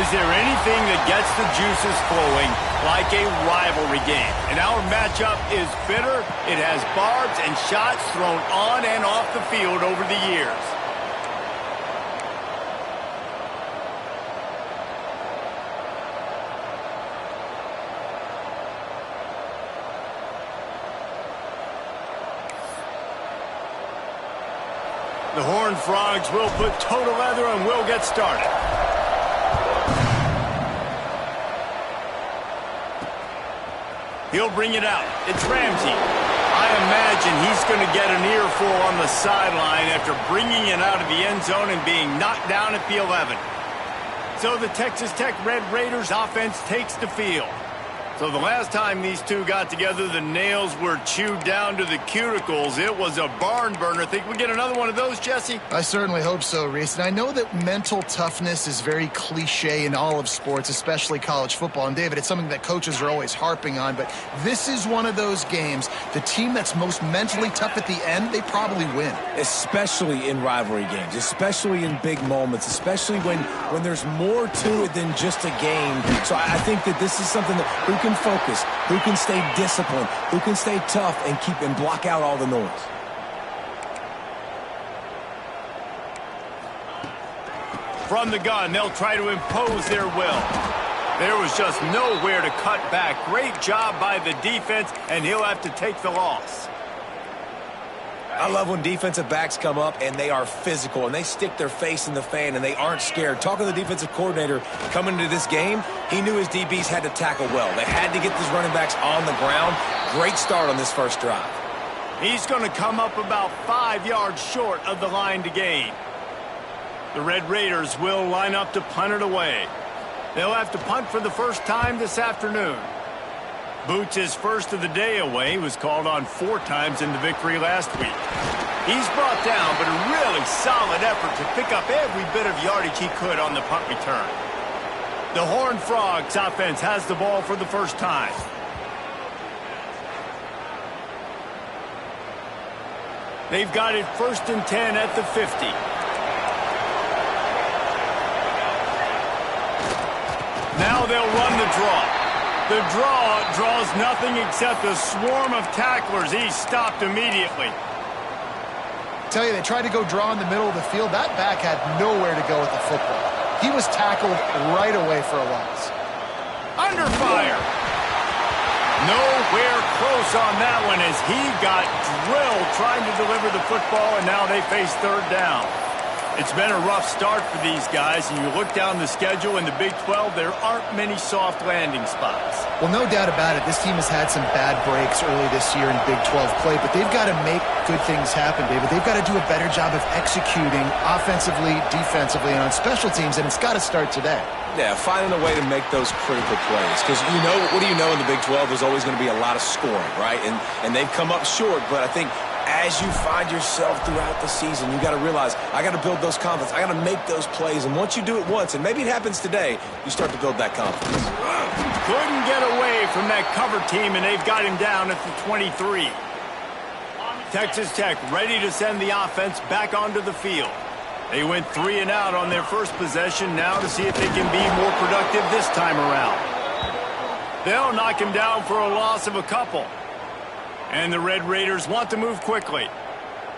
Is there anything that gets the juices flowing like a rivalry game? And our matchup is bitter. It has barbs and shots thrown on and off the field over the years. The Horned Frogs will put toe to leather and will get started. He'll bring it out. It's Ramsey. I imagine he's going to get an earful on the sideline after bringing it out of the end zone and being knocked down at the 11. So the Texas Tech Red Raiders offense takes the field. So the last time these two got together, the nails were chewed down to the cuticles. It was a barn burner. Think we get another one of those, Jesse? I certainly hope so, Reese. And I know that mental toughness is very cliche in all of sports, especially college football. And, David, it's something that coaches are always harping on. But this is one of those games. The team that's most mentally tough at the end, they probably win. Especially in rivalry games, especially in big moments, especially when there's more to it than just a game. So I think that this is something that who can focus, who can stay disciplined, who can stay tough and keep and block out all the noise. From the gun, they'll try to impose their will. There was just nowhere to cut back. Great job by the defense, and he'll have to take the loss. I love when defensive backs come up and they are physical and they stick their face in the fan and they aren't scared. Talking to the defensive coordinator coming into this game, he knew his DBs had to tackle well. They had to get these running backs on the ground. Great start on this first drive. He's going to come up about 5 yards short of the line to gain. The Red Raiders will line up to punt it away. They'll have to punt for the first time this afternoon. Boots' first of the day away. He was called on 4 times in the victory last week. He's brought down, but a really solid effort to pick up every bit of yardage he could on the punt return. The Horned Frogs offense has the ball for the first time. They've got it 1st and 10 at the 50. Now they'll run the draw. The draw draws nothing except a swarm of tacklers. He's stopped immediately. Tell you, they tried to go draw in the middle of the field. That back had nowhere to go with the football. He was tackled right away for a loss. Under fire. Nowhere close on that one as he got drilled trying to deliver the football, and now they face 3rd down. It's been a rough start for these guys, and you look down the schedule in the Big 12, there aren't many soft landing spots. Well, no doubt about it. This team has had some bad breaks early this year in Big 12 play, but they've got to make good things happen, David. They've got to do a better job of executing offensively, defensively, and on special teams, and it's got to start today. Yeah, finding a way to make those critical plays. Because, what do you know in the Big 12? There's always going to be a lot of scoring, right? And they've come up short, but I think as you find yourself throughout the season, you got to realize, I got to build those confidence. I got to make those plays. And once you do it once, and maybe it happens today, you start to build that confidence. Couldn't get away from that cover team, and they've got him down at the 23. Texas Tech ready to send the offense back onto the field. They went 3 and out on their first possession, now to see if they can be more productive this time around. They'll knock him down for a loss of a couple. And the Red Raiders want to move quickly.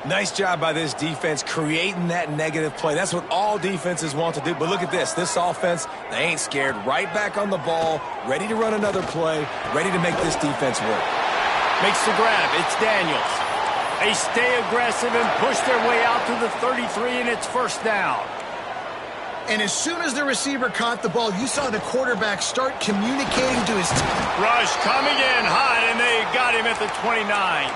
Nice job by this defense creating that negative play. That's what all defenses want to do. But look at this. This offense, they ain't scared. Right back on the ball, ready to run another play, ready to make this defense work. Makes the grab. It's Daniels. They stay aggressive and push their way out to the 33, and it's 1st down. And as soon as the receiver caught the ball, you saw the quarterback start communicating to his team. Rush coming in hot, and they got him at the 29.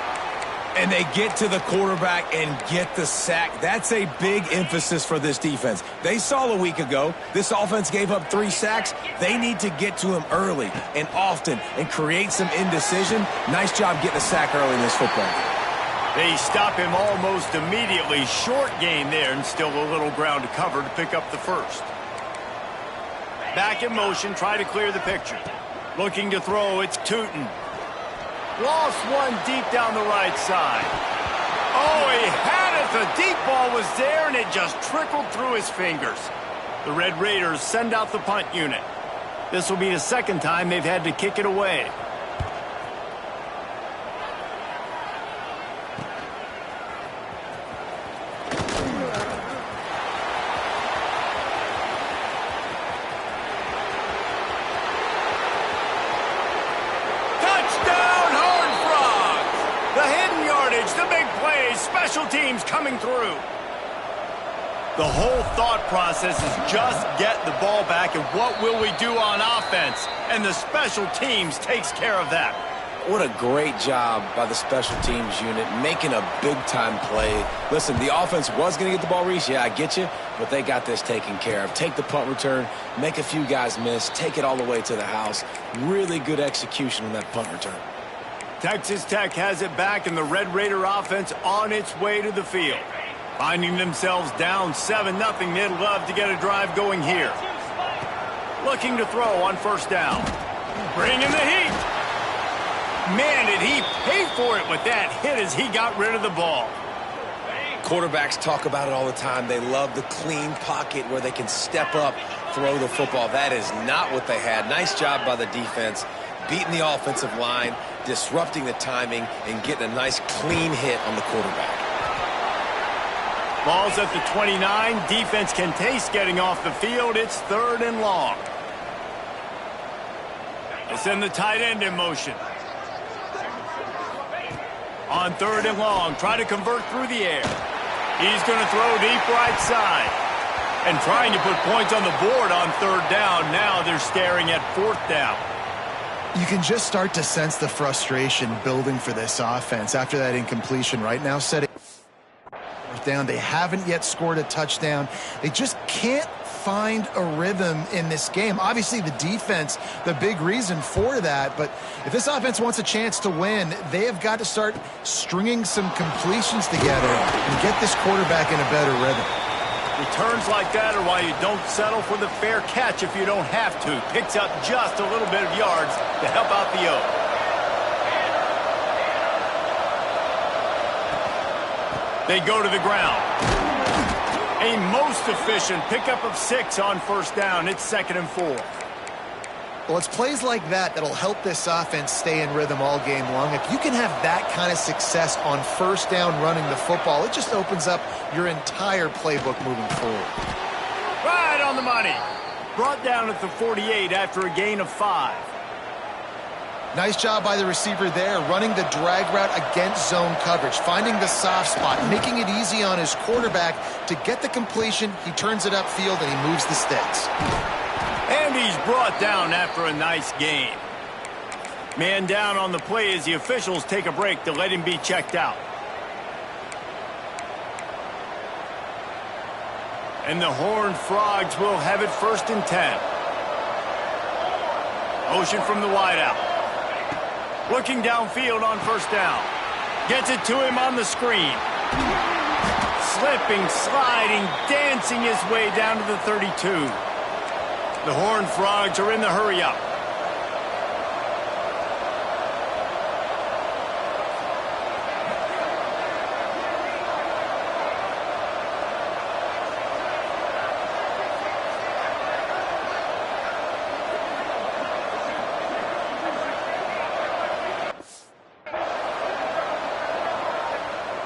And they get to the quarterback and get the sack. That's a big emphasis for this defense. They saw a week ago, this offense gave up 3 sacks. They need to get to him early and often and create some indecision. Nice job getting a sack early in this football game. They stop him almost immediately. Short gain there, and still a little ground to cover to pick up the 1st. Back in motion, try to clear the picture. Looking to throw, it's Tootin. Lost one deep down the right side. Oh, he had it. The deep ball was there, and it just trickled through his fingers. The Red Raiders send out the punt unit. This will be the second time they've had to kick it away. Special teams coming through. The whole thought process is just get the ball back and what will we do on offense? And the special teams takes care of that. What a great job by the special teams unit, making a big-time play. Listen, the offense was going to get the ball, Reese. Yeah, I get you, but they got this taken care of. Take the punt return, make a few guys miss, take it all the way to the house. Really good execution on that punt return. Texas Tech has it back, and the Red Raider offense on its way to the field. Finding themselves down 7-0, they'd love to get a drive going here. Looking to throw on first down. Bringing the heat. Man, did he pay for it with that hit as he got rid of the ball. Quarterbacks talk about it all the time. They love the clean pocket where they can step up, throw the football. That is not what they had. Nice job by the defense, beating the offensive line, disrupting the timing, and getting a nice clean hit on the quarterback. Ball's at the 29. Defense can taste getting off the field. It's 3rd and long. They send the tight end in motion. On 3rd and long, try to convert through the air. He's going to throw deep right side. And trying to put points on the board on 3rd down. Now they're staring at 4th down. You can just start to sense the frustration building for this offense after that incompletion. Right now, setting down. They haven't yet scored a touchdown. They just can't find a rhythm in this game. Obviously, the defense, the big reason for that. But if this offense wants a chance to win, they have got to start stringing some completions together and get this quarterback in a better rhythm. Returns like that are why you don't settle for the fair catch if you don't have to. Picks up just a little bit of yards to help out the O. They go to the ground. A most efficient pickup of 6 on first down. It's 2nd and 4. Well, it's plays like that that'll help this offense stay in rhythm all game long. If you can have that kind of success on first down running the football, it just opens up your entire playbook moving forward. Right on the money. Brought down at the 48 after a gain of 5. Nice job by the receiver there, running the drag route against zone coverage, finding the soft spot, making it easy on his quarterback to get the completion. He turns it upfield and he moves the sticks. And he's brought down after a nice gain. Man down on the play as the officials take a break to let him be checked out. And the Horned Frogs will have it 1st and 10. Motion from the wideout. Looking downfield on first down. Gets it to him on the screen. Slipping, sliding, dancing his way down to the 32. The Horned Frogs are in the hurry-up.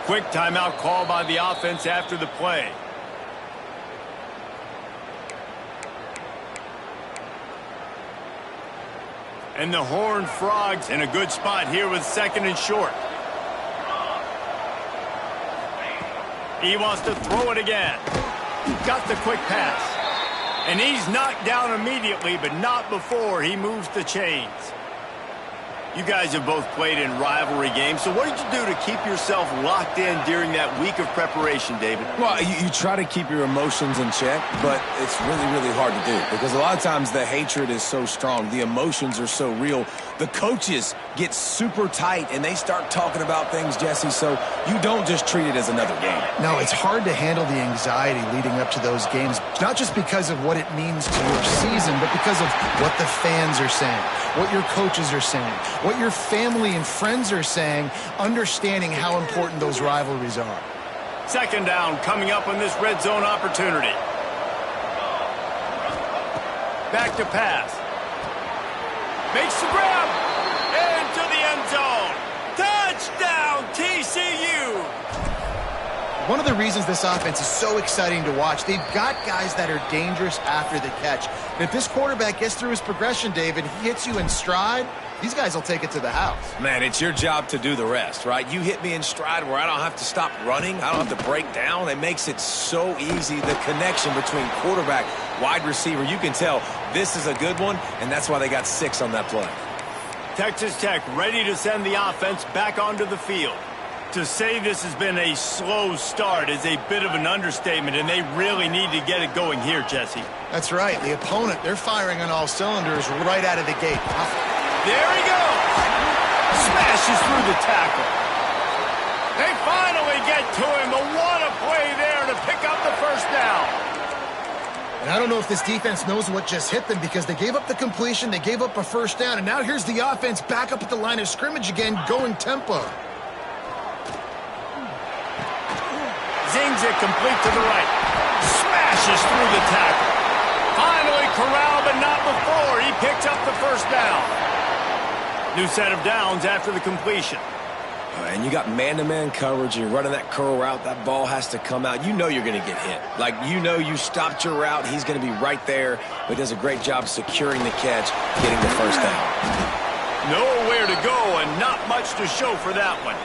Quick timeout call by the offense after the play. And the Horned Frogs in a good spot here with 2nd and short. He wants to throw it again. Got the quick pass. And he's knocked down immediately, but not before he moves the chains. You guys have both played in rivalry games, so what did you do to keep yourself locked in during that week of preparation, David? Well, you try to keep your emotions in check, but it's really, really hard to do because a lot of times the hatred is so strong. The emotions are so real. The coaches get super tight, and they start talking about things, Jesse, so you don't just treat it as another game. No, it's hard to handle the anxiety leading up to those games, not just because of what it means to your season, but because of what the fans are saying, what your coaches are saying, what your family and friends are saying, understanding how important those rivalries are. 2nd down coming up on this red zone opportunity. Back to pass. Makes the grab. Into the end zone. Touchdown, TCU. One of the reasons this offense is so exciting to watch, they've got guys that are dangerous after the catch. And if this quarterback gets through his progression, David, he hits you in stride, these guys will take it to the house. Man, it's your job to do the rest, right? You hit me in stride where I don't have to stop running. I don't have to break down. It makes it so easy. The connection between quarterback, wide receiver, you can tell this is a good one, and that's why they got 6 on that play. Texas Tech ready to send the offense back onto the field. To say this has been a slow start is a bit of an understatement, and they really need to get it going here, Jesse. That's right. The opponent, they're firing on all cylinders right out of the gate. There he goes. Smashes through the tackle. They finally get to him, but what a play there to pick up the first down. And I don't know if this defense knows what just hit them because they gave up the completion, they gave up a first down, and now here's the offense back up at the line of scrimmage again, going tempo. Zings it complete to the right. Smashes through the tackle. Finally corralled, but not before. He picks up the first down. New set of downs after the completion. And you got man-to-man coverage. You're running that curl route. That ball has to come out. You know you're going to get hit. Like, you know you stopped your route. He's going to be right there. But he does a great job securing the catch, getting the first down. Nowhere to go and not much to show for that one.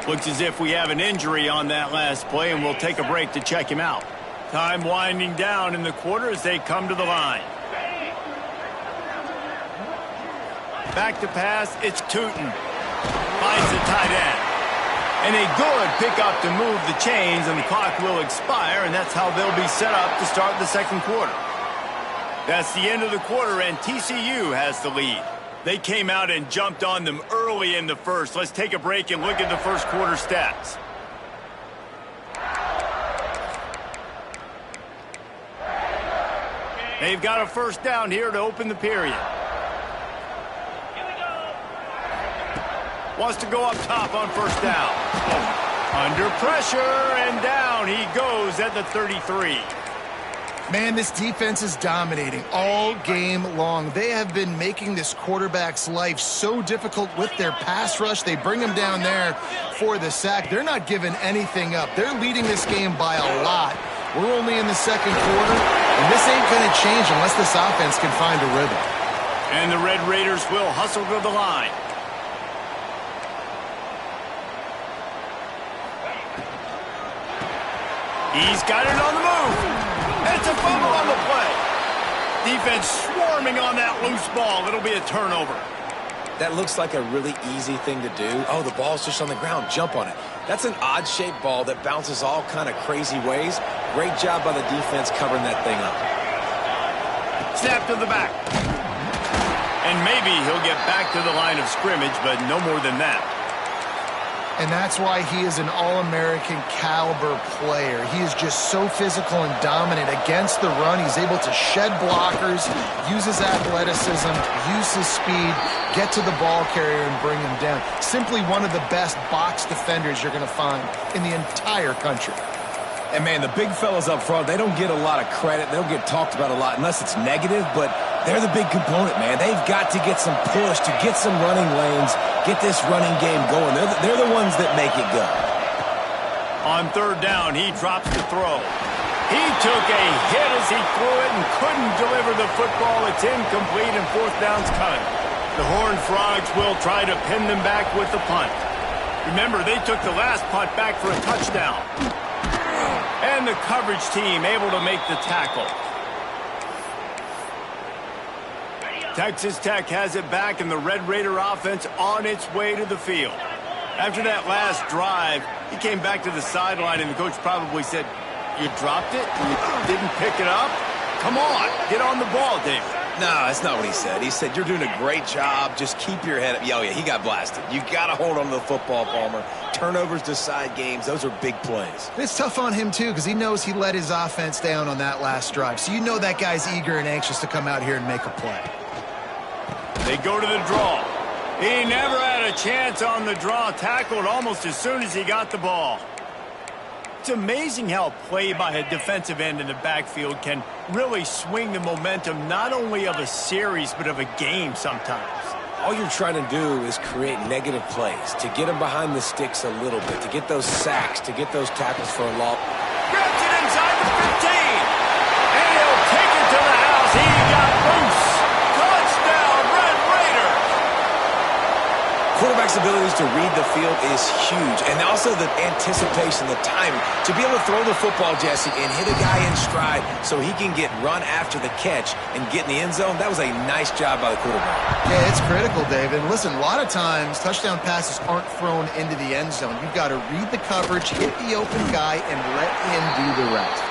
Looks as if we have an injury on that last play, and we'll take a break to check him out. Time winding down in the quarter as they come to the line. Back to pass, it's Tootin. Finds the tight end. And a good pickup to move the chains, and the clock will expire, and that's how they'll be set up to start the second quarter. That's the end of the quarter, and TCU has the lead. They came out and jumped on them early in the first. Let's take a break and look at the first quarter stats. They've got a first down here to open the period. Wants to go up top on first down. Under pressure, and down he goes at the 33. Man, this defense is dominating all game long. They have been making this quarterback's life so difficult with their pass rush. They bring him down there for the sack. They're not giving anything up. They're leading this game by a lot. We're only in the second quarter, and this ain't going to change unless this offense can find a rhythm. And the Red Raiders will hustle to the line. He's got it on the move. It's a fumble on the play. Defense swarming on that loose ball. It'll be a turnover. That looks like a really easy thing to do. Oh, the ball's just on the ground. Jump on it. That's an odd-shaped ball that bounces all kind of crazy ways. Great job by the defense covering that thing up. Snap to the back. And maybe he'll get back to the line of scrimmage, but no more than that. And that's why he is an All-American caliber player. He is just so physical and dominant against the run. He's able to shed blockers, use his athleticism, use his speed, get to the ball carrier and bring him down. Simply one of the best box defenders you're going to find in the entire country. And, man, the big fellas up front, they don't get a lot of credit. They don't get talked about a lot unless it's negative, but they're the big component, man. They've got to get some push to get some running lanes, get this running game going. They're the ones that make it go. On third down, he drops the throw. He took a hit as he threw it and couldn't deliver the football. It's incomplete, and fourth down's coming. The Horned Frogs will try to pin them back with the punt. Remember, they took the last punt back for a touchdown. And the coverage team able to make the tackle. Texas Tech has it back, and the Red Raider offense on its way to the field. After that last drive, he came back to the sideline, and the coach probably said, "You dropped it? You didn't pick it up? Come on, get on the ball, David." No, that's not what he said. He said, "You're doing a great job. Just keep your head up." Oh, yeah, he got blasted. You got to hold on to the football, Palmer. Turnovers decide games. Those are big plays. It's tough on him, too, because he knows he let his offense down on that last drive. So you know that guy's eager and anxious to come out here and make a play. They go to the draw. He never had a chance on the draw. Tackled almost as soon as he got the ball. It's amazing how play by a defensive end in the backfield can really swing the momentum not only of a series but of a game sometimes. All you're trying to do is create negative plays, to get them behind the sticks a little bit, to get those sacks, to get those tackles for a loss. Grabs it inside the 15. And he'll take it to the house. He got loose. Touchdown, Red Raiders. Quarterback's abilities to read the field is huge, and also the anticipation, the timing. To be able to throw the football, Jesse, and hit a guy in stride so he can get run after the catch and get in the end zone, that was a nice job by the quarterback. Yeah, it's critical, David. And listen, a lot of times touchdown passes aren't thrown into the end zone. You've got to read the coverage, hit the open guy, and let him do the rest.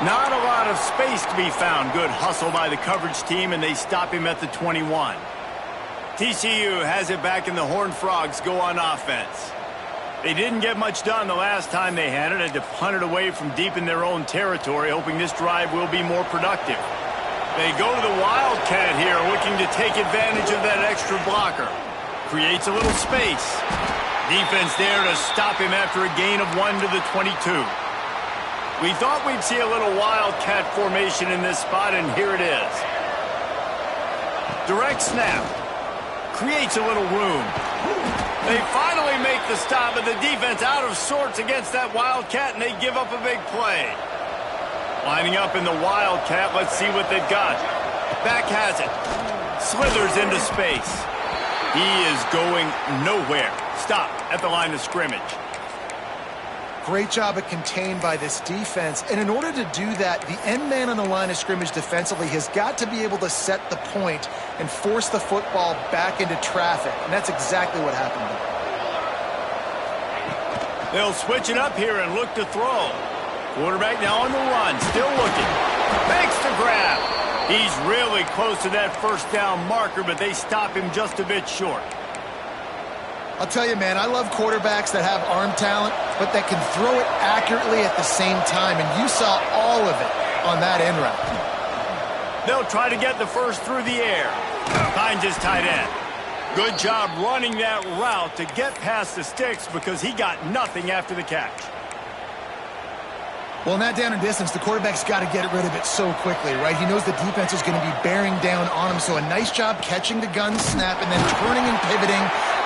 Not a lot of space to be found. Good hustle by the coverage team, and they stop him at the 21. TCU has it back, and the Horned Frogs go on offense. They didn't get much done the last time they had it. Had to punt it away from deep in their own territory, hoping this drive will be more productive. They go to the Wildcat here, looking to take advantage of that extra blocker. Creates a little space. Defense there to stop him after a gain of 1 to the 22. We thought we'd see a little Wildcat formation in this spot, and here it is. Direct snap. Creates a little room. They finally make the stop, but the defense out of sorts against that Wildcat, and they give up a big play. Lining up in the Wildcat, let's see what they've got. Back has it. Slithers into space. He is going nowhere. Stop at the line of scrimmage. Great job at contained by this defense. And in order to do that, the end man on the line of scrimmage defensively has got to be able to set the point and force the football back into traffic. And that's exactly what happened there. They'll switch it up here and look to throw. Quarterback now on the run, still looking. Makes the grab. He's really close to that first down marker, but they stop him just a bit short. I'll tell you, man, I love quarterbacks that have arm talent, but that can throw it accurately at the same time, and you saw all of it on that end route. They'll try to get the first through the air. Finds his tight end. Good job running that route to get past the sticks because he got nothing after the catch. Well, in that down and distance, the quarterback's got to get rid of it so quickly, right? He knows the defense is going to be bearing down on him, so a nice job catching the gun snap and then turning and pivoting,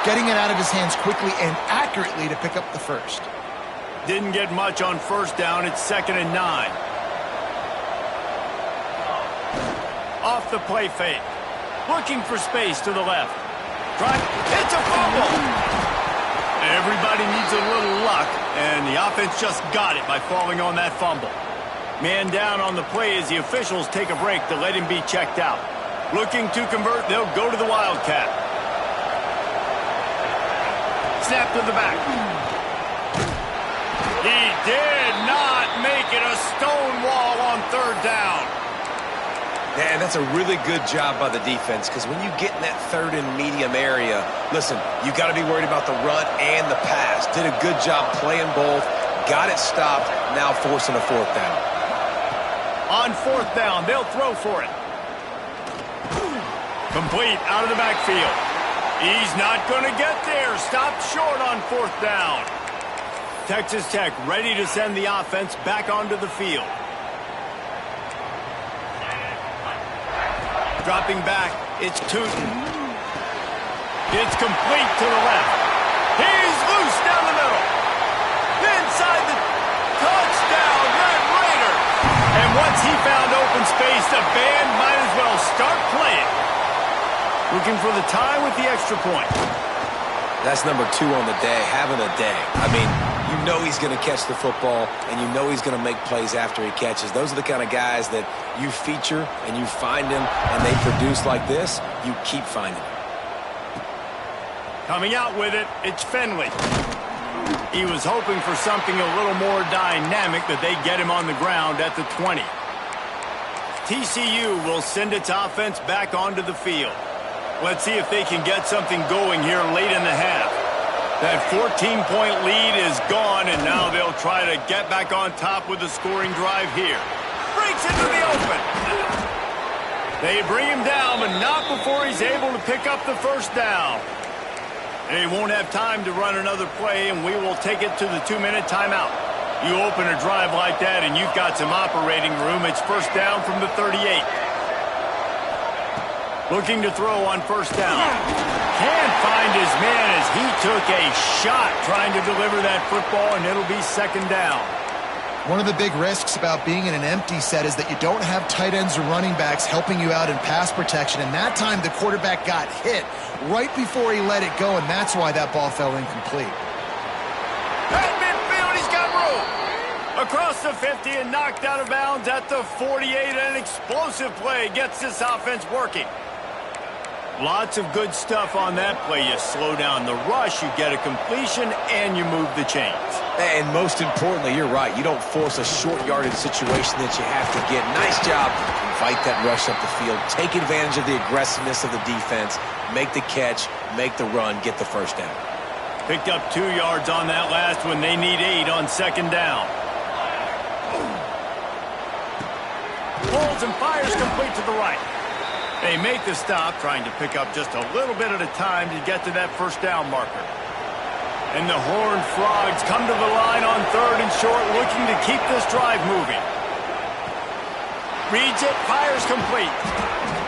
getting it out of his hands quickly and accurately to pick up the first. Didn't get much on first down. It's 2nd and 9. Off the play fake. Looking for space to the left. Drive. It's a fumble. Everybody needs a little luck, and the offense just got it by falling on that fumble. Man down on the play as the officials take a break to let him be checked out. Looking to convert, they'll go to the Wildcat. Snap to the back. He did not make it a stone wall on 3rd down. Man, that's a really good job by the defense, because when you get in that 3rd and medium area, listen, you got to be worried about the run and the pass. Did a good job playing both, got it stopped, now forcing a 4th down. On 4th down, they'll throw for it. Complete out of the backfield. He's not going to get there. Stopped short on 4th down. Texas Tech ready to send the offense back onto the field. Dropping back, it's Tootin. It's complete to the left. He's loose down the middle. Inside the touchdown, Red Raider. And once he found open space, the band might as well start playing. Looking for the tie with the extra point. That's number 2 on the day, having a day. I mean, you know he's going to catch the football, and you know he's going to make plays after he catches. Those are the kind of guys that you feature and you find them, and they produce like this, you keep finding them. Coming out with it, it's Finley. He was hoping for something a little more dynamic, but they get him on the ground at the 20. TCU will send its offense back onto the field. Let's see if they can get something going here late in the half. That 14-point lead is gone, and now they'll try to get back on top with a scoring drive here. Breaks into the open. They bring him down, but not before he's able to pick up the first down. They won't have time to run another play, and we will take it to the 2-minute timeout. You open a drive like that and you've got some operating room. It's first down from the 38. Looking to throw on first down. Can't find his man as he took a shot trying to deliver that football, and it'll be second down. One of the big risks about being in an empty set is that you don't have tight ends or running backs helping you out in pass protection, and that time the quarterback got hit right before he let it go, and that's why that ball fell incomplete. At midfield, he's got room. Across the 50 and knocked out of bounds at the 48, and an explosive play gets this offense working. Lots of good stuff on that play. You slow down the rush, you get a completion, and you move the chains. And most importantly, you're right. You don't force a short yardage situation that you have to get. Nice job. Invite that rush up the field. Take advantage of the aggressiveness of the defense. Make the catch. Make the run. Get the first down. Picked up 2 yards on that last one. They need 8 on second down. Pulls and fires complete to the right. They make the stop, trying to pick up just a little bit at a time to get to that first down marker. And the Horned Frogs come to the line on third and short, looking to keep this drive moving. Reads it, fires complete.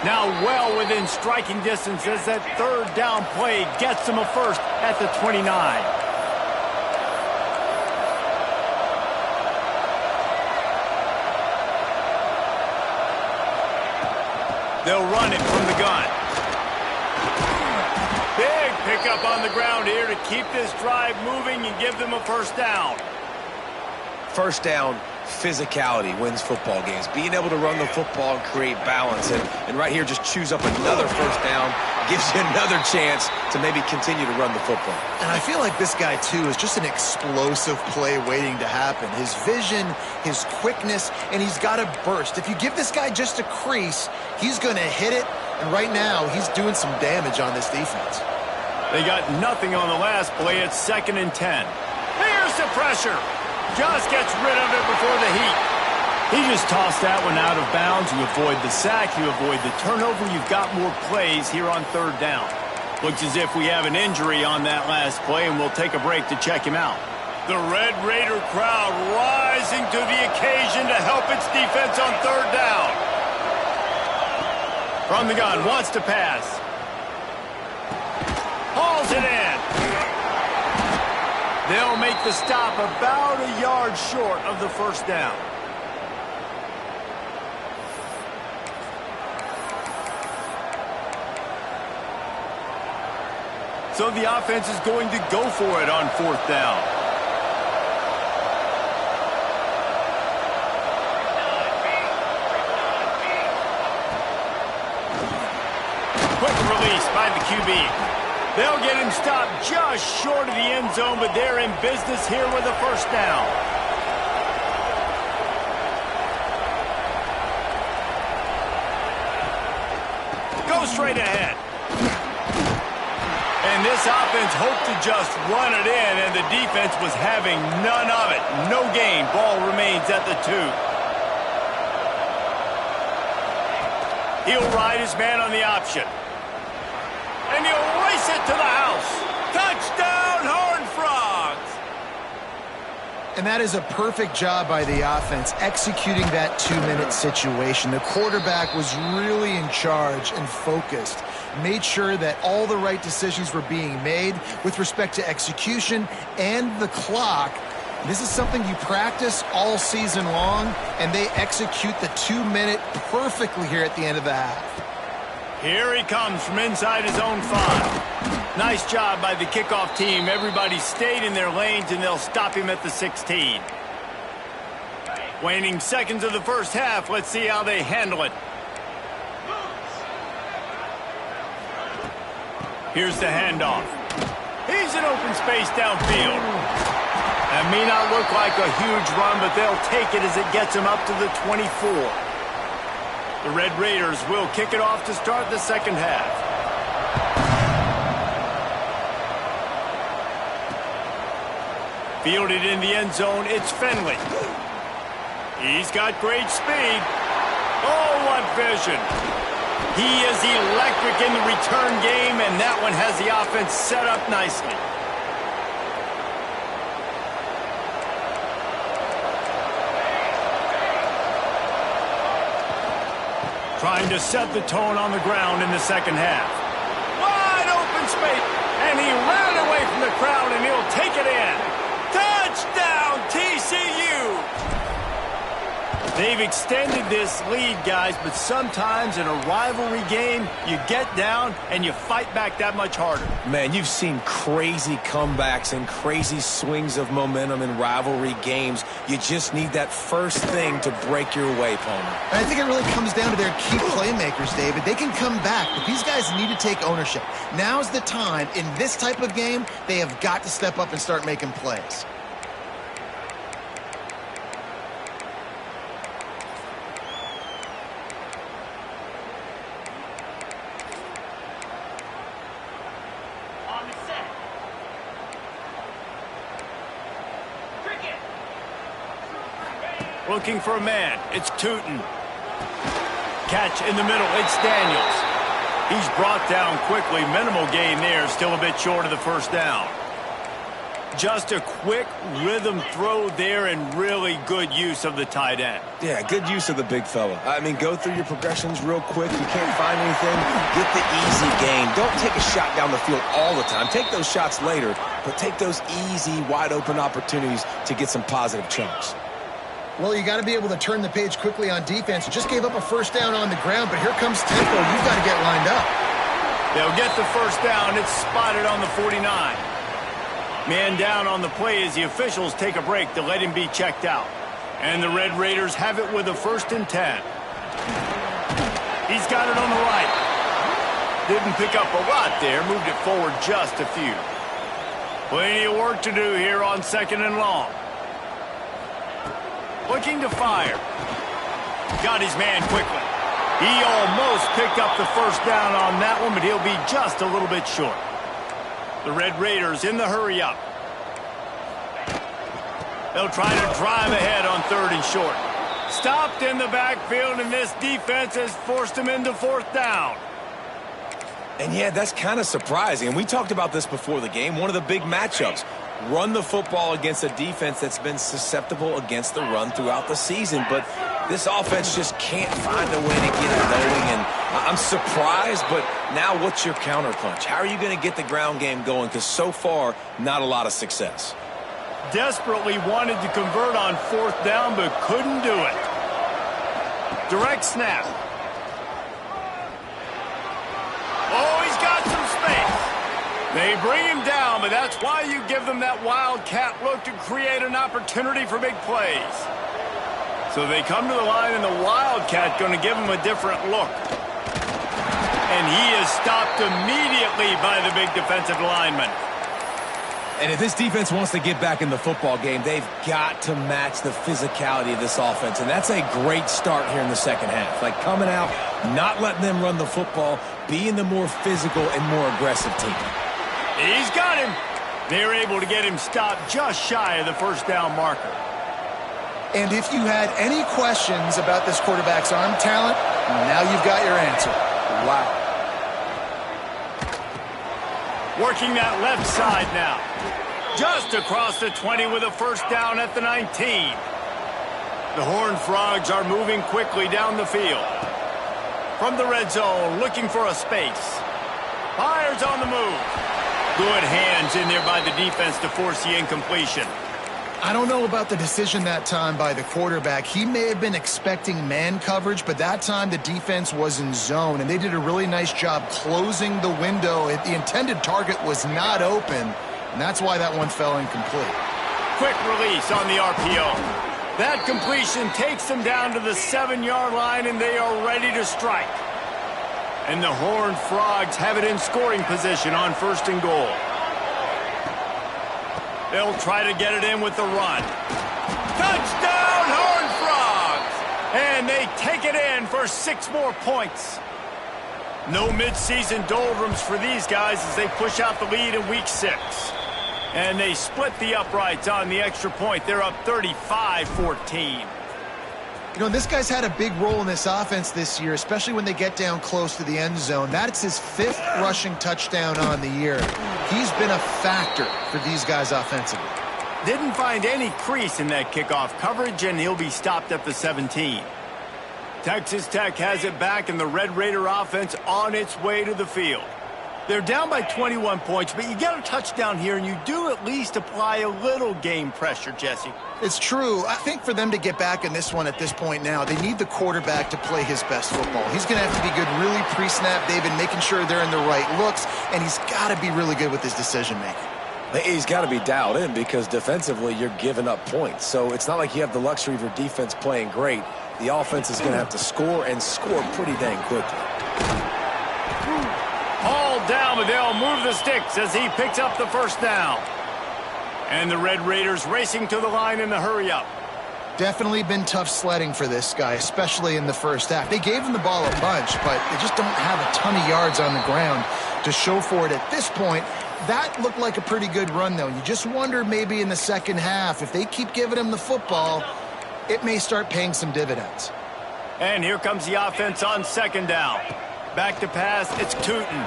Now well within striking distance as that third down play gets them a first at the 29. They'll run it from the gun. Big pickup on the ground here to keep this drive moving and give them a first down. First down, physicality wins football games. Being able to run the football and create balance. And right here, just choose up another first down. Gives you another chance to maybe continue to run the football. And I feel like this guy, too, is just an explosive play waiting to happen. His vision, his quickness, and he's got a burst. If you give this guy just a crease, he's going to hit it. And right now, he's doing some damage on this defense. They got nothing on the last play. It's 2nd and 10. Here's the pressure. Just gets rid of it before the heat. He just tossed that one out of bounds. You avoid the sack, you avoid the turnover. You've got more plays here on third down. Looks as if we have an injury on that last play, and we'll take a break to check him out. The Red Raider crowd rising to the occasion to help its defense on third down. From the gun, wants to pass. Hauls it in. They'll make the stop about a yard short of the first down. So the offense is going to go for it on fourth down. Quick release by the QB. They'll get him stopped just short of the end zone, but they're in business here with a first down. Go straight ahead. And this offense hoped to just run it in, and the defense was having none of it. No gain. Ball remains at the 2. He'll ride his man on the option. And he'll race it to the house. Touchdown, Horned Frogs! And that is a perfect job by the offense, executing that 2-minute situation. The quarterback was really in charge and focused. Made sure that all the right decisions were being made with respect to execution and the clock. This is something you practice all season long, and they execute the 2-minute perfectly here at the end of the half. Here he comes from inside his own 5. Nice job by the kickoff team. Everybody stayed in their lanes, and they'll stop him at the 16. Waning seconds of the first half. Let's see how they handle it. Here's the handoff. He's in open space downfield. That may not look like a huge run, but they'll take it as it gets him up to the 24. The Red Raiders will kick it off to start the second half. Fielded in the end zone, it's Finley. He's got great speed. Oh, what vision. He is electric in the return game, and that one has the offense set up nicely. Trying to set the tone on the ground in the second half. Wide open space. And he ran away from the crowd, and he'll take it in. Touchdown, TCU! They've extended this lead, guys, but sometimes in a rivalry game, you get down and you fight back that much harder. Man, you've seen crazy comebacks and crazy swings of momentum in rivalry games. You just need that first thing to break your way, Palmer. I think it really comes down to their key playmakers, David. They can come back, but these guys need to take ownership. Now's the time. In this type of game, they have got to step up and start making plays. Looking for a man. It's Tootin. Catch in the middle. It's Daniels. He's brought down quickly. Minimal gain there. Still a bit short of the first down. Just a quick rhythm throw there and really good use of the tight end. Yeah, good use of the big fella. I mean, go through your progressions real quick. You can't find anything. Get the easy gain. Don't take a shot down the field all the time. Take those shots later, but take those easy, wide-open opportunities to get some positive chunks. Well, you got to be able to turn the page quickly on defense. You just gave up a first down on the ground, but here comes tempo. You've got to get lined up. They'll get the first down. It's spotted on the 49. Man down on the play as the officials take a break to let him be checked out. And the Red Raiders have it with a 1st and 10. He's got it on the right. Didn't pick up a lot there. Moved it forward just a few. Plenty of work to do here on 2nd and long. Looking to fire. Got his man quickly. He almost picked up the first down on that one, but he'll be just a little bit short. The Red Raiders in the hurry up. They'll try to drive ahead on 3rd and short. Stopped in the backfield, and this defense has forced him into 4th down. And yeah, that's kind of surprising. And we talked about this before the game. One of the big matchups. Run the football against a defense that's been susceptible against the run throughout the season. But this offense just can't find a way to get it going. And I'm surprised, but now what's your counterpunch? How are you going to get the ground game going? Because so far, not a lot of success. Desperately wanted to convert on 4th down, but couldn't do it. Direct snap. Oh, he's got some space. They bring him down, but that's why you give them that wildcat look to create an opportunity for big plays. So they come to the line, and the wildcat going to give him a different look. And he is stopped immediately by the big defensive lineman. And if this defense wants to get back in the football game, they've got to match the physicality of this offense. And that's a great start here in the second half. Like coming out, not letting them run the football, being the more physical and more aggressive team. He's got him. They're able to get him stopped just shy of the first down marker. And if you had any questions about this quarterback's arm talent, now you've got your answer. Wow. Working that left side now. Just across the 20 with a first down at the 19. The Horned Frogs are moving quickly down the field. From the red zone, looking for a space. Fires on the move. Good hands in there by the defense to force the incompletion. I don't know about the decision that time by the quarterback. He may have been expecting man coverage, but that time the defense was in zone, and they did a really nice job closing the window. The intended target was not open, and that's why that one fell incomplete. Quick release on the RPO. That completion takes them down to the 7-yard line, and they are ready to strike. And the Horned Frogs have it in scoring position on 1st and goal. They'll try to get it in with the run. Touchdown, Horned Frogs! And they take it in for 6 more points. No midseason doldrums for these guys as they push out the lead in week 6. And they split the uprights on the extra point. They're up 35-14. You know, this guy's had a big role in this offense this year, especially when they get down close to the end zone. That's his 5th rushing touchdown on the year. He's been a factor for these guys offensively. Didn't find any crease in that kickoff coverage, and he'll be stopped at the 17. Texas Tech has it back, and the Red Raider offense on its way to the field. They're down by 21 points, but you get a touchdown here, and you do at least apply a little game pressure, Jesse. It's true. I think for them to get back in this one at this point now, they need the quarterback to play his best football. He's going to have to be good really pre-snap, David, making sure they're in the right looks, and he's got to be really good with his decision-making. He's got to be dialed in because defensively you're giving up points. So it's not like you have the luxury of your defense playing great. The offense is going to have to score and score pretty dang quickly. Hauled down, but they'll move the sticks as he picks up the first down. And the Red Raiders racing to the line in the hurry-up. Definitely been tough sledding for this guy, especially in the first half. They gave him the ball a bunch, but they just don't have a ton of yards on the ground to show for it at this point. That looked like a pretty good run, though. You just wonder maybe in the second half, if they keep giving him the football, it may start paying some dividends. And here comes the offense on second down. Back to pass, it's Tootin.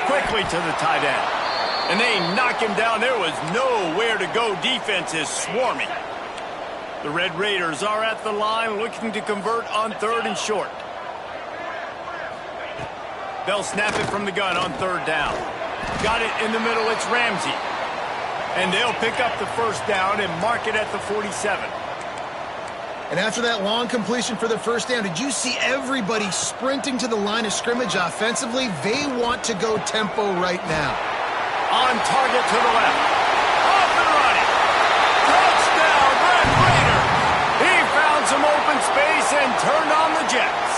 Quickly to the tight end. And they knock him down. There was nowhere to go. Defense is swarming. The Red Raiders are at the line looking to convert on third and short. They'll snap it from the gun on third down. Got it in the middle, it's Ramsey. And they'll pick up the first down and mark it at the 47. And after that long completion for the first down, did you see everybody sprinting to the line of scrimmage offensively? They want to go tempo right now. On target to the left. Off and running. Touchdown, Red Raider. He found some open space and turned on the Jets.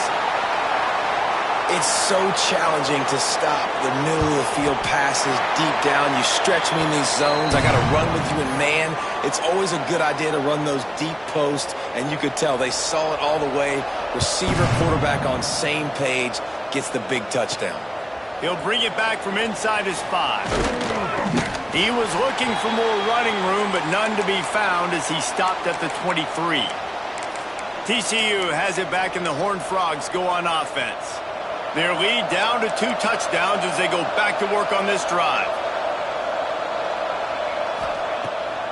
It's so challenging to stop the middle of the field passes deep down. You stretch me in these zones. I got to run with you in man. It's always a good idea to run those deep posts, and you could tell they saw it all the way. Receiver, quarterback on same page, gets the big touchdown. He'll bring it back from inside his 5. He was looking for more running room, but none to be found as he stopped at the 23. TCU has it back, and the Horned Frogs go on offense. Their lead down to 2 touchdowns as they go back to work on this drive.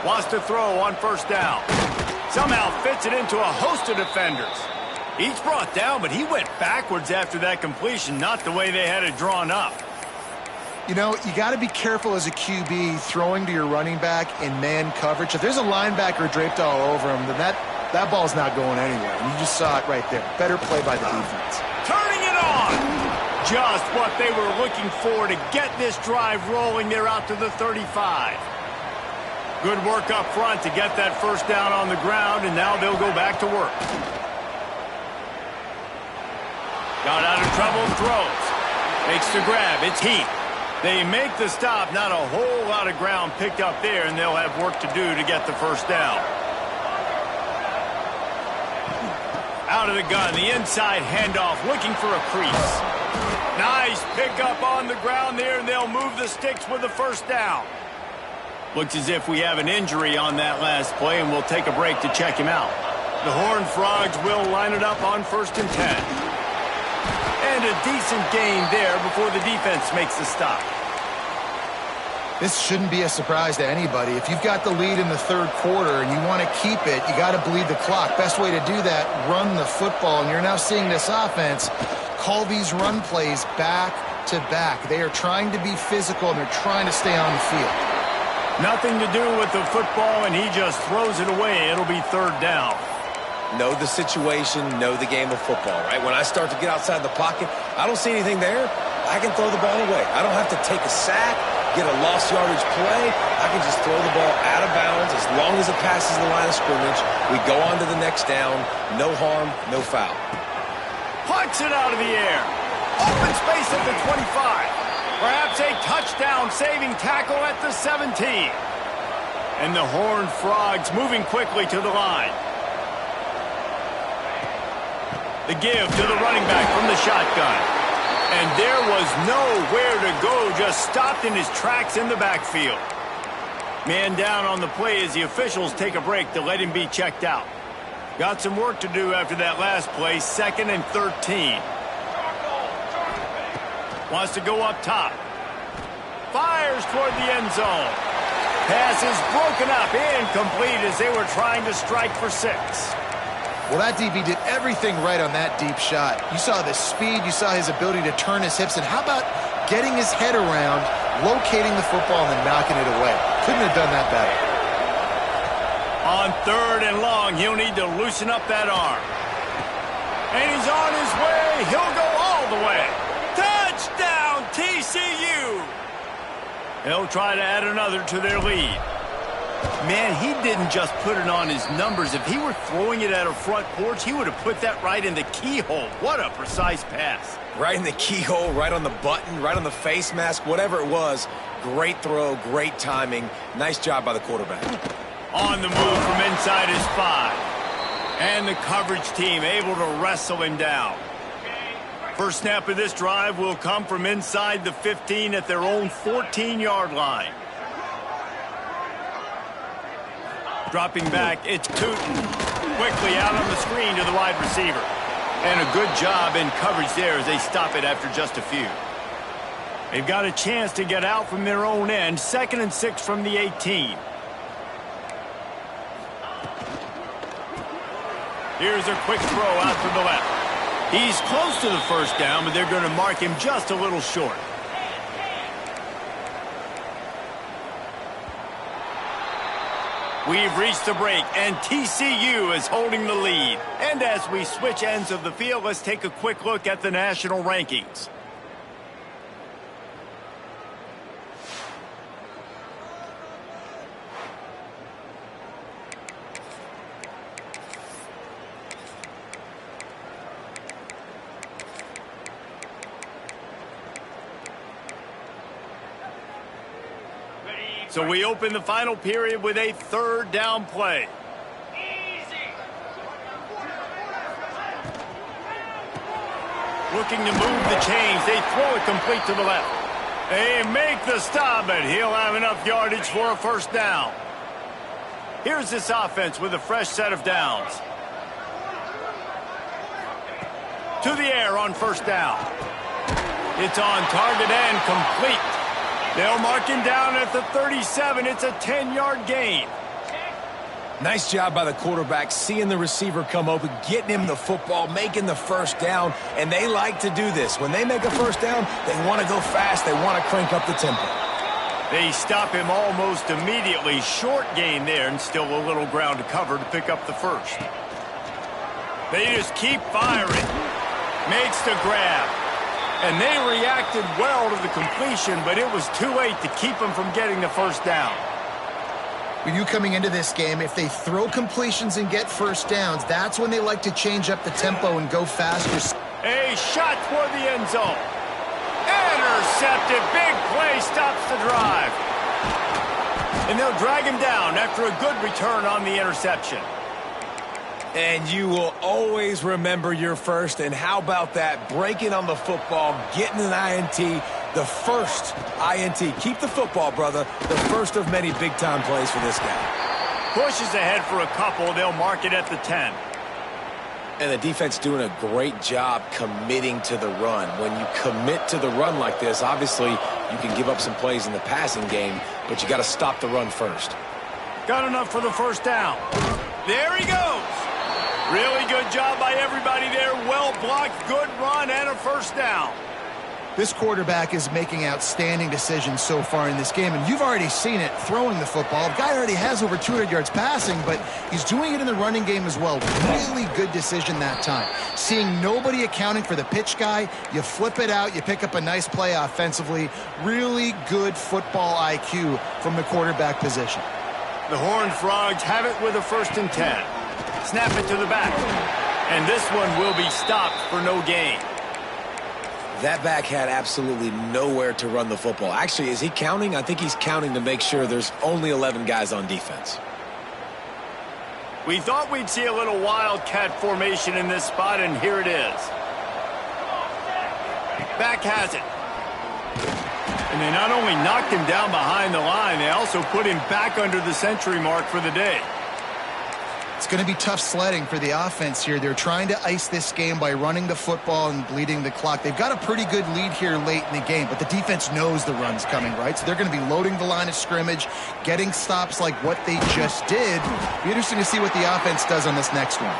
Wants to throw on first down. Somehow fits it into a host of defenders. Each brought down, but he went backwards after that completion, not the way they had it drawn up. You know, you got to be careful as a QB throwing to your running back in man coverage. If there's a linebacker draped all over him, then that ball's not going anywhere. And you just saw it right there. Better play by the defense. Turning it on! Just what they were looking for to get this drive rolling. They're out to the 35. Good work up front to get that first down on the ground, and now they'll go back to work. Got out of trouble, throws. Makes the grab, it's Heath. They make the stop, not a whole lot of ground picked up there, and they'll have work to do to get the first down. Out of the gun, the inside handoff, looking for a crease. Nice pickup on the ground there, and they'll move the sticks with the first down. Looks as if we have an injury on that last play, and we'll take a break to check him out. The Horned Frogs will line it up on 1st and 10. And a decent gain there before the defense makes the stop. This shouldn't be a surprise to anybody. If you've got the lead in the third quarter and you want to keep it, you got to bleed the clock. Best way to do that, run the football. And you're now seeing this offense call these run plays back to back. They are trying to be physical, and they're trying to stay on the field. Nothing to do with the football, and he just throws it away. It'll be third down. Know the situation, know the game of football, right? When I start to get outside the pocket, I don't see anything there. I can throw the ball away. I don't have to take a sack, get a lost yardage play. I can just throw the ball out of bounds as long as it passes the line of scrimmage. We go on to the next down. No harm, no foul. Punts it out of the air. Open space at the 25. Perhaps a touchdown-saving tackle at the 17. And the Horned Frogs moving quickly to the line. The give to the running back from the shotgun. And there was nowhere to go, just stopped in his tracks in the backfield. Man down on the play as the officials take a break to let him be checked out. Got some work to do after that last play, 2nd and 13. Wants to go up top. Fires toward the end zone. Pass is broken up, incomplete as they were trying to strike for 6. Well, that DB did everything right on that deep shot. You saw the speed, you saw his ability to turn his hips, and how about getting his head around, locating the football, and then knocking it away? Couldn't have done that better. On 3rd and long, he'll need to loosen up that arm. And he's on his way. He'll go all the way. Touchdown, TCU! They'll try to add another to their lead. Man, he didn't just put it on his numbers. If he were throwing it at a front porch, he would have put that right in the keyhole. What a precise pass. Right in the keyhole, right on the button, right on the face mask, whatever it was. Great throw, great timing. Nice job by the quarterback. On the move from inside his 5. And the coverage team able to wrestle him down. First snap of this drive will come from inside the 15 at their own 14-yard line. Dropping back, it's Tootin. Quickly out on the screen to the wide receiver. And a good job in coverage there as they stop it after just a few. They've got a chance to get out from their own end. 2nd and 6 from the 18. Here's a quick throw out to the left. He's close to the first down, but they're going to mark him just a little short. We've reached the break, and TCU is holding the lead. And as we switch ends of the field, let's take a quick look at the national rankings. So we open the final period with a 3rd down play. Looking to move the chains. They throw it complete to the left. They make the stop, but he'll have enough yardage for a first down. Here's this offense with a fresh set of downs. To the air on first down. It's on target and complete. They'll mark him down at the 37. It's a 10-yard gain. Nice job by the quarterback, seeing the receiver come open, getting him the football, making the first down, and they like to do this. When they make a first down, they want to go fast. They want to crank up the tempo. They stop him almost immediately. Short gain there, and still a little ground to cover to pick up the first. They just keep firing. Makes the grab. And they reacted well to the completion, but it was too late to keep them from getting the first down. With you coming into this game, if they throw completions and get first downs, that's when they like to change up the tempo and go faster. A shot toward the end zone. Intercepted. Big play stops the drive. And they'll drag him down after a good return on the interception. And you will always remember your first. And how about that? Breaking on the football, getting an INT, the first INT. Keep the football, brother. The first of many big-time plays for this guy. Pushes ahead for a couple. They'll mark it at the 10. And the defense doing a great job committing to the run. When you commit to the run like this, obviously you can give up some plays in the passing game, but you got to stop the run first. Got enough for the first down. There he goes. Really good job by everybody there. Well blocked, good run, and a first down. This quarterback is making outstanding decisions so far in this game, and you've already seen it throwing the football. The guy already has over 200 yards passing, but he's doing it in the running game as well. Really good decision that time. Seeing nobody accounting for the pitch guy, you flip it out, you pick up a nice play offensively. Really good football IQ from the quarterback position. The Horned Frogs have it with a 1st and 10. Snap it to the back. And this one will be stopped for no gain. That back had absolutely nowhere to run the football. Actually, is he counting? I think he's counting to make sure there's only 11 guys on defense. We thought we'd see a little wildcat formation in this spot, and here it is. Back has it. And they not only knocked him down behind the line, they also put him back under the century mark for the day. It's going to be tough sledding for the offense here. They're trying to ice this game by running the football and bleeding the clock. They've got a pretty good lead here late in the game, but the defense knows the run's coming, right? So they're going to be loading the line of scrimmage, getting stops like what they just did. Be interesting to see what the offense does on this next one.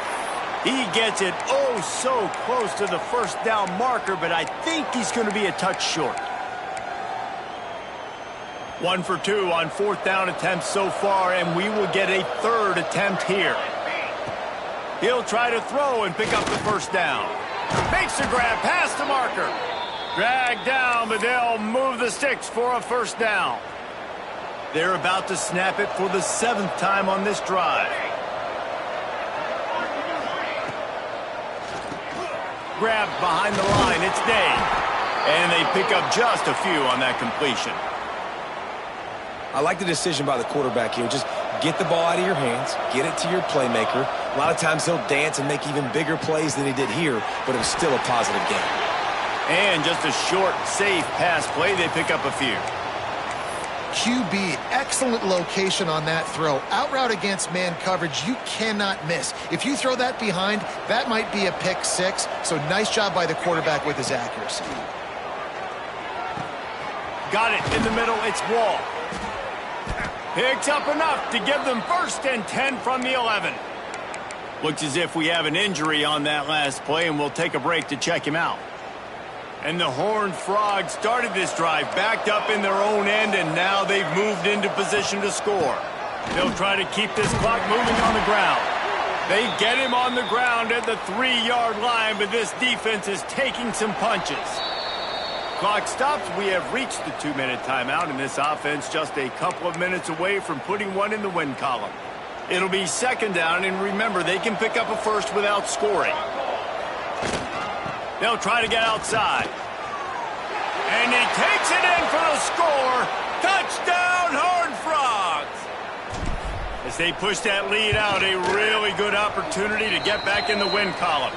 He gets it oh so close to the first down marker, but I think he's going to be a touch short. 1 for 2 on 4th down attempts so far, and we will get a 3rd attempt here. He'll try to throw and pick up the first down. Makes the grab past the marker. Dragged down, but they'll move the sticks for a first down. They're about to snap it for the 7th time on this drive. Grabbed behind the line, it's Day. And they pick up just a few on that completion. I like the decision by the quarterback here. Just get the ball out of your hands, get it to your playmaker. A lot of times he'll dance and make even bigger plays than he did here, but it was still a positive game. And just a short, safe pass play, they pick up a few. QB, excellent location on that throw. Out route against man coverage, you cannot miss. If you throw that behind, that might be a pick 6. So nice job by the quarterback with his accuracy. Got it in the middle, it's Wall. Picks up enough to give them 1st and 10 from the 11. Looks as if we have an injury on that last play, and we'll take a break to check him out. And the Horned Frogs started this drive, backed up in their own end, and now they've moved into position to score. They'll try to keep this clock moving on the ground. They get him on the ground at the 3-yard line, but this defense is taking some punches. Clock stops. We have reached the 2-minute timeout, and this offense just a couple of minutes away from putting one in the win column. It'll be 2nd down, and remember, they can pick up a first without scoring. They'll try to get outside. And he takes it in for the score. Touchdown, Horned Frogs! As they push that lead out, a really good opportunity to get back in the win column.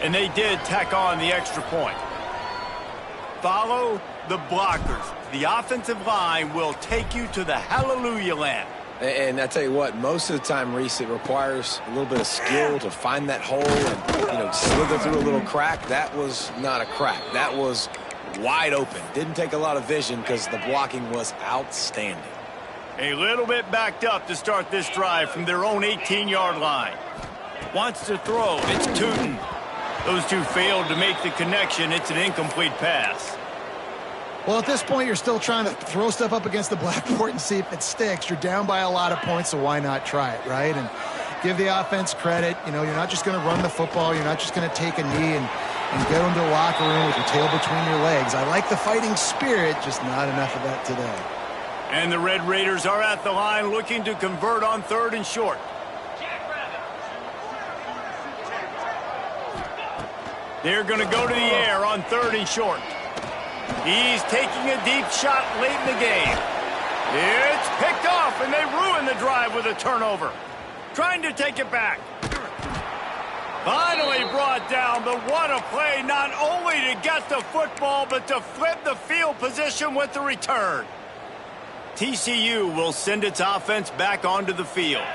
And they did tack on the extra point. Follow the blockers. The offensive line will take you to the hallelujah land. And I tell you what, most of the time, Reese, it requires a little bit of skill to find that hole and, slither through a little crack. That was not a crack. That was wide open. Didn't take a lot of vision because the blocking was outstanding. A little bit backed up to start this drive from their own 18-yard line. Wants to throw. It's Tootin. Those two failed to make the connection. It's an incomplete pass. Well, at this point, you're still trying to throw stuff up against the blackboard and see if it sticks. You're down by a lot of points, so why not try it, right? And give the offense credit. You're not just going to run the football. You're not just going to take a knee and get into the locker room with your tail between your legs. I like the fighting spirit, just not enough of that today. And the Red Raiders are at the line looking to convert on 3rd and short. They're going to go to the air on 3rd and short. He's taking a deep shot late in the game. It's picked off, and they ruin the drive with a turnover. Trying to take it back. Finally brought down, but what a play, not only to get the football, but to flip the field position with the return. TCU will send its offense back onto the field.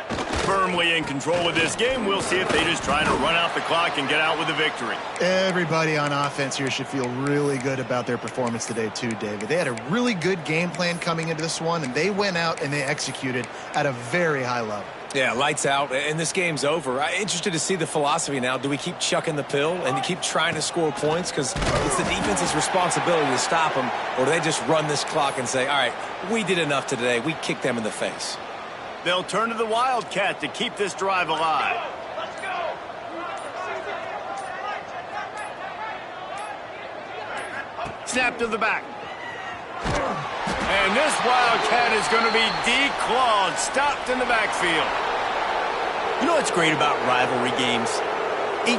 Firmly in control of this game. We'll see if they just try to run out the clock and get out with a victory. Everybody on offense here should feel really good about their performance today too, David. They had a really good game plan coming into this one, and they went out and they executed at a very high level. Yeah, lights out, and this game's over. I'm interested to see the philosophy now. Do we keep chucking the pill and keep trying to score points? Because it's the defense's responsibility to stop them, or do they just run this clock and say, all right, we did enough today. We kicked them in the face. They'll turn to the Wildcat to keep this drive alive. Let's go. Snap to the back. And this Wildcat is going to be declawed, stopped in the backfield. You know what's great about rivalry games?